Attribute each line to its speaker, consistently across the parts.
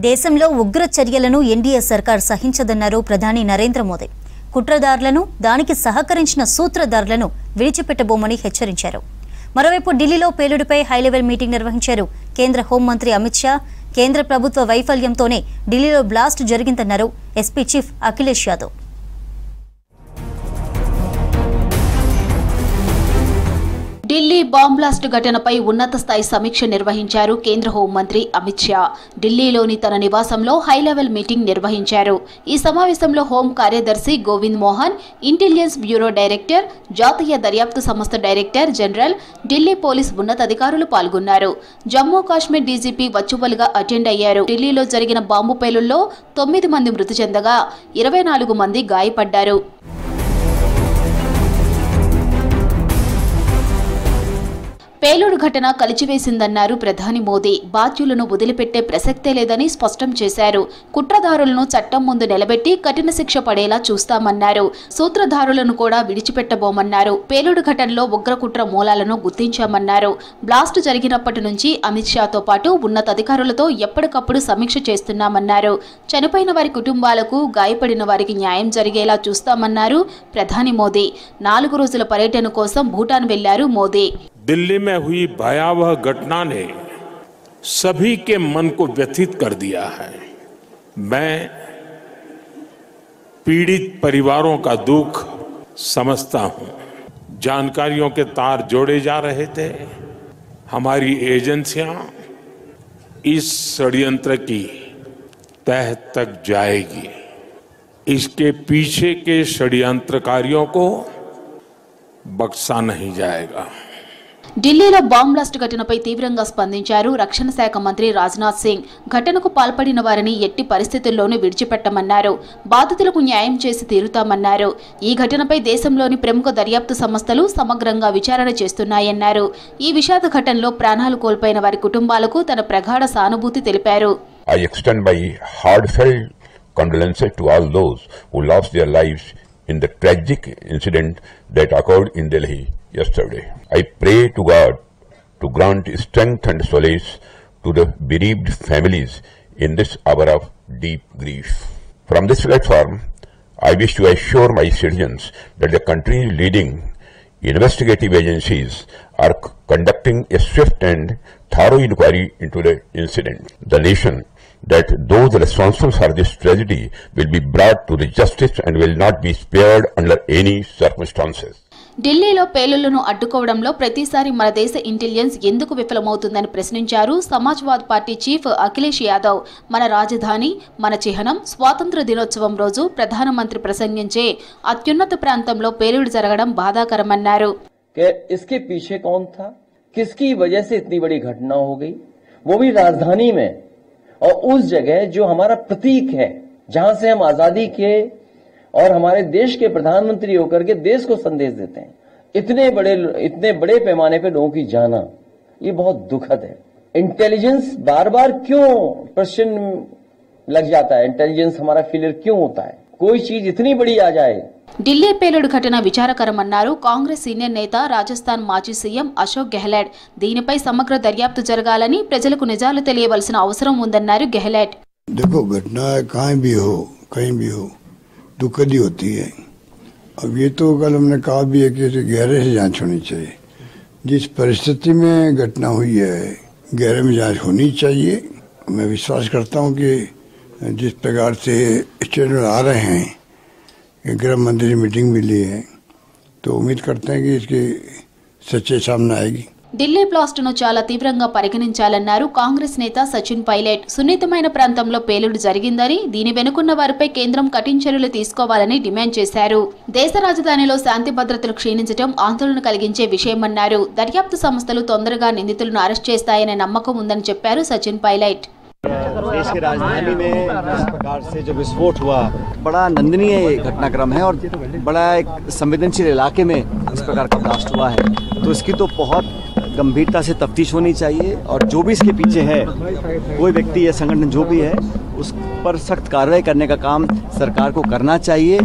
Speaker 1: దేశంలో ఉగ్ర చర్యలను ఎన్డీఏ సర్కార్ సహించదన్నారు ప్రధాని నరేంద్ర మోదీ. కుట్రదారులను, దానికి సహకరించిన సూత్రధారులను విడిచిపెట్టబోమని హెచ్చరించారు. మరోవైపు ఢిల్లీలో పేలుడుపై హైలెవెల్ మీటింగ్ నిర్వహించారు కేంద్ర హోంమంత్రి అమిత్ షా. కేంద్ర ప్రభుత్వ వైఫల్యంతోనే ఢిల్లీలో బ్లాస్ట్ జరిగిందన్నారు SP chief Akhilesh Yadav.
Speaker 2: Delhi bomb blast ఘటనపై ఉన్నత స్థాయి సమీక్ష నిర్వహించారు కేంద్ర హోంమంత్రి అమిత్ షా. ఢిల్లీలోని తన నివాసంలో హైలెవెల్ మీటింగ్ నిర్వహించారు. ఈ సమావేశంలో హోం కార్యదర్శి Govind Mohan, intelligence bureau director, జాతీయ దర్యాప్తు సంస్థ డైరెక్టర్ జనరల్, ఢిల్లీ పోలీస్ ఉన్నతాధికారులు పాల్గొన్నారు. జమ్మూ కాశ్మీర్ డీజీపీ వర్చువల్ గా అటెండ్ అయ్యారు. ఢిల్లీలో జరిగిన బాంబు పేలుల్లో 9 మంది మృతి చెందగా 24 మంది గాయపడ్డారు. పేలుడు ఘటన కలిచివేసిందన్నారు ప్రధాని మోదీ. బాధ్యులను వదిలిపెట్టే ప్రసక్తే లేదని స్పష్టం చేశారు. కుట్రదారులను చట్టం ముందు నిలబెట్టి కఠిన శిక్ష పడేలా చూస్తామన్నారు. సూత్రధారులను కూడా విడిచిపెట్టబోమన్నారు. పేలుడు ఘటనలో ఉగ్రకుట్ర మూలాలను గుర్తించామన్నారు. బ్లాస్ట్ జరిగినప్పటి నుంచి అమిత్ షాతో పాటు ఉన్నతాధికారులతో ఎప్పటికప్పుడు సమీక్ష చేస్తున్నామన్నారు. చనిపోయిన వారి కుటుంబాలకు, గాయపడిన వారికి న్యాయం జరిగేలా చూస్తామన్నారు ప్రధాని మోదీ. 4 రోజుల పర్యటన కోసం భూటాన్ వెళ్లారు మోదీ.
Speaker 3: दिल्ली में हुई भयावह घटना ने सभी के मन को व्यथित कर दिया है। मैं पीड़ित परिवारों का दुख समझता हूं। जानकारियों के तार जोड़े जा रहे थे। हमारी एजेंसियां इस षड्यंत्र की तह तक जाएगी। इसके पीछे के षड्यंत्रकारियों को बख्शा नहीं जाएगा।
Speaker 2: ఢిల్లీలో బాంబ్ బ్లాస్ట్ ఘటనపై తీవ్రంగా స్పందించారు రక్షణ శాఖ మంత్రి రాజ్నాథ్ సింగ్. ఘటనకు పాల్పడిన వారిని ఎట్టి పరిస్థితుల్లోనూ విడిచిపెట్టమన్నారు. బాధితులకు న్యాయం చేసి తీరుతామన్నారు. ఈ ఘటనపై దేశంలోని ప్రముఖ దర్యాప్తు సంస్థలు సమగ్రంగా విచారణ చేస్తున్నాయన్నారు. ఈ విషాద ఘటనలో ప్రాణాలు కోల్పోయిన వారి కుటుంబాలకు తన ప్రగాఢ సానుభూతి తెలిపారు.
Speaker 4: I extend my heartfelt condolences to all those who lost their lives in the tragic incident that occurred in Delhi yesterday. I pray to God to grant strength and solace to the bereaved families in this hour of deep grief. From this platform, I wish to assure my citizens that the country's leading investigative agencies are conducting a swift and thorough inquiry into the incident. The nation that those responsible for this tragedy will be brought to the justice and will not be spared under any circumstances.
Speaker 2: ఢిల్లీలో పేలుళ్లను అడ్డుకోవడంలో ప్రతిసారి మన దేశ intelligence ఎందుకు విఫలమవుతుందని ప్రశ్నించారు Samajwad party chief Akhilesh Yadav. మన రాజధాని, మన చిహ్నం, స్వాతంత్ర దినోత్సవం రోజు ప్రధానమంత్రి ప్రసంగించే అత్యున్నత ప్రాంతంలో పేలుడు జరగడం బాధాకరమన్నారు.
Speaker 5: इसके पीछे कौन था, किसकी वजह से इतनी बड़ी घटना हो गई, वो भी राजधानी में और उस जगह जो हमारा प्रतीक है, जहां से हम आजादी के और हमारे देश के प्रधानमंत्री होकर के देश को संदेश देते हैं. इतने बड़े पैमाने पे लोगों की जाना, ये बहुत दुखद है. इंटेलिजेंस बार बार क्यों प्रश्न लग जाता है, इंटेलिजेंस हमारा फेलियर क्यों होता है, कोई चीज इतनी बड़ी आ जाए.
Speaker 2: ఢిల్లీ పేలుడు ఘటన విచారకరమన్నారు కాంగ్రెస్ సీనియర్ నేత, రాజస్థాన్ మాజీ సీఎం అశోక్ గెహ్లాట్. దీనిపై సమగ్ర దర్యాప్తు జరగాలని, ప్రజలకు నిజాలు తెలియవలసిన అవసరం ఉందన్నారు గెహ్లాట్.
Speaker 6: देखो, घटना कहीं भी हो दुखद ही होती है. अब ये तो कल हमने कहा भी है कि इसे गहरे से जांच होनी चाहिए. जिस परिस्थिति में घटना हुई है, गहरे में जांच होनी चाहिए. मैं विश्वास करता हूँ कि जिस प्रकार से स्टेटमेंट आ रहे हैं, गृह मंत्री मीटिंग भी ली है, तो उम्मीद करते हैं कि इसकी सच्चाई सामने आएगी.
Speaker 2: ఢిల్లీ బ్లాస్ట్ ను చాలా తీవ్రంగా పరిగణించాలన్నారు కాంగ్రెస్ నేత సచిన్ పైలట్. సున్నితమైన ప్రాంతంలో పేలుడు జరిగిందని, దీని వెనుకున్న వారిపై కేంద్రం కఠిన చర్యలు తీసుకోవాలని డిమాండ్ చేశారు. దేశ రాజధానిలో శాంతి భద్రతలు క్షీణించడం ఆందోళన కలిగించే విషయమన్నారు. దర్యాప్తు సంస్థలు తొందరగా నిందితులను అరెస్ట్ చేస్తాయనే నమ్మకం ఉందని చెప్పారు సచిన్ పైలట్.
Speaker 7: देश की राजधानी में इस प्रकार से जो विस्फोट हुआ, बड़ा निंदनीय घटनाक्रम है और बड़ा एक संवेदनशील इलाके में इस प्रकार का ब्लास्ट हुआ है, तो इसकी तो बहुत गंभीरता से तफ्तीश होनी चाहिए और जो भी इसके पीछे है, कोई व्यक्ति या संगठन जो भी है, उस पर सख्त कार्रवाई करने का काम सरकार को करना चाहिए।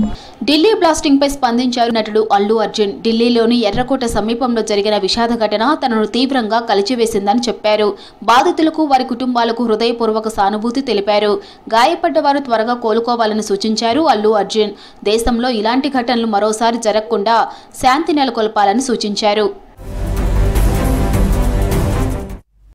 Speaker 2: ఢిల్లీ బ్లాస్టింగ్ పై స్పందించారు నటుడు అల్లు అర్జున్. ఢిల్లీలోని ఎర్రకోట సమీపంలో జరిగిన విషాద ఘటన తనను తీవ్రంగా కలిచివేసిందని చెప్పారు. బాధితులకు వారి కుటుంబాలకు హృదయపూర్వక సానుభూతి తెలిపారు. గాయపడ్డవారు త్వరగా కోలుకోవాలని సూచించారు అల్లు అర్జున్. దేశంలో ఇలాంటి ఘటనలు మరోసారి జరగకుండా శాంతి నెలకొల్పాలని సూచించారు.